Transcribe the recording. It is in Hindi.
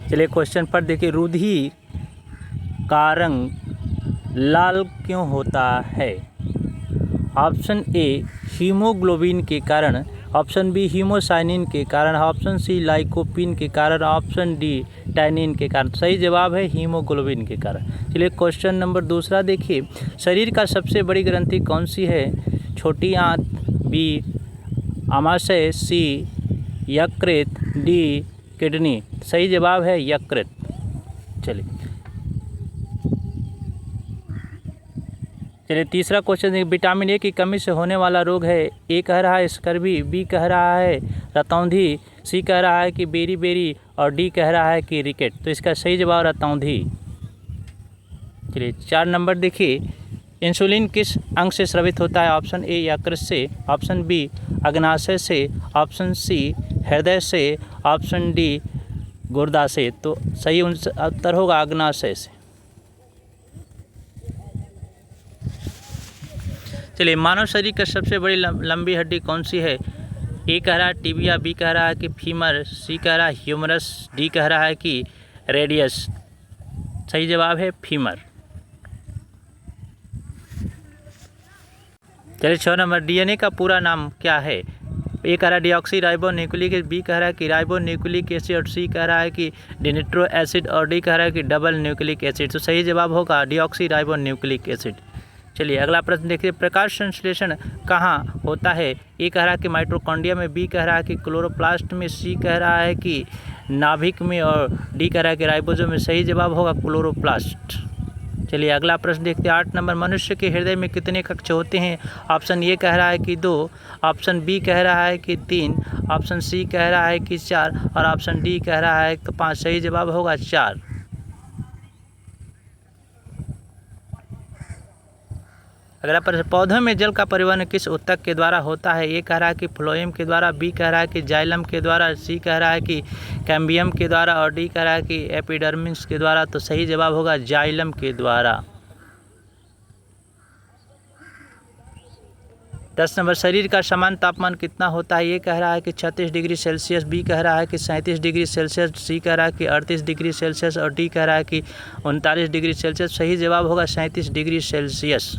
चलिए क्वेश्चन पर देखिए, रुधिर का रंग लाल क्यों होता है? ऑप्शन ए हीमोग्लोबिन के कारण, ऑप्शन बी हीमोसाइनिन के कारण, ऑप्शन सी लाइकोपिन के कारण, ऑप्शन डी टैनिन के कारण। सही जवाब है हीमोग्लोबिन के कारण। चलिए क्वेश्चन नंबर दूसरा देखिए, शरीर का सबसे बड़ी ग्रंथि कौन सी है? छोटी आंत, बी आमाशय, सी यकृत, डी किडनी। सही जवाब है यकृत। चलिए तीसरा क्वेश्चन देखिए, विटामिन ए की कमी से होने वाला रोग है। ए कह रहा है स्कर्वी, बी कह रहा है रतौंधी, सी कह रहा है कि बेरी और डी कह रहा है कि रिकेट। तो इसका सही जवाब रतौंधी। चलिए 4 नंबर देखिए, इंसुलिन किस अंग से स्रावित होता है? ऑप्शन ए यकृत से, ऑप्शन बी अग्नाशय से, ऑप्शन सी हृदय से, ऑप्शन डी गुर्दा से। तो सही उत्तर होगा अग्नाशय से। चलिए मानव शरीर का सबसे बड़ी लंबी हड्डी कौन सी है? ए कह रहा है टिबिया, बी कह रहा है कि फीमर, सी कह रहा है ह्यूमरस, डी कह रहा है कि रेडियस। सही जवाब है फीमर। चलिए 6 नंबर, डीएनए का पूरा नाम क्या है? ए कह रहा है deoxyribonucleic acid, B कह रहा है कि राइबो न्यूक्लिक एसिड, और सी कह रहा है कि डिनिट्रो एसिड, और डी कह रहा है कि डबल न्यूक्लिक एसिड। तो सही जवाब होगा डीऑक्सी राइबो न्यूक्लिक एसिड। चलिए अगला प्रश्न देखिए, प्रकाश संश्लेषण कहाँ होता है? ए कह रहा है कि माइटोकॉन्ड्रिया में, बी कह रहा है कि क्लोरोप्लास्ट में, सी कह रहा है कि नाभिक में, और डी कह रहा है कि राइबोसोम में। सही जवाब होगा क्लोरोप्लास्ट। चलिए अगला प्रश्न देखते हैं 8 नंबर, मनुष्य के हृदय में कितने कक्ष होते हैं? ऑप्शन ए कह रहा है कि 2, ऑप्शन बी कह रहा है कि 3, ऑप्शन सी कह रहा है कि 4, और ऑप्शन डी कह रहा है कि 5। सही जवाब होगा 4। अगला प्रश्न, पौधों में जल का परिवहन किस ऊतक के द्वारा होता है? ए कह रहा है कि फ्लोएम के द्वारा, बी कह रहा है कि जाइलम के द्वारा, सी कह रहा है कि कैम्बियम के द्वारा, और डी कह रहा है कि एपिडर्मिस के द्वारा। तो सही जवाब होगा जाइलम के द्वारा। 10 नंबर, शरीर का सामान्य तापमान कितना होता है? ये कह रहा है कि 36 डिग्री सेल्सियस, बी कह रहा है कि 37 डिग्री सेल्सियस, सी कह रहा है कि 38 डिग्री सेल्सियस, और डी कह रहा है कि 39 डिग्री सेल्सियस। सही जवाब होगा 37 डिग्री सेल्सियस।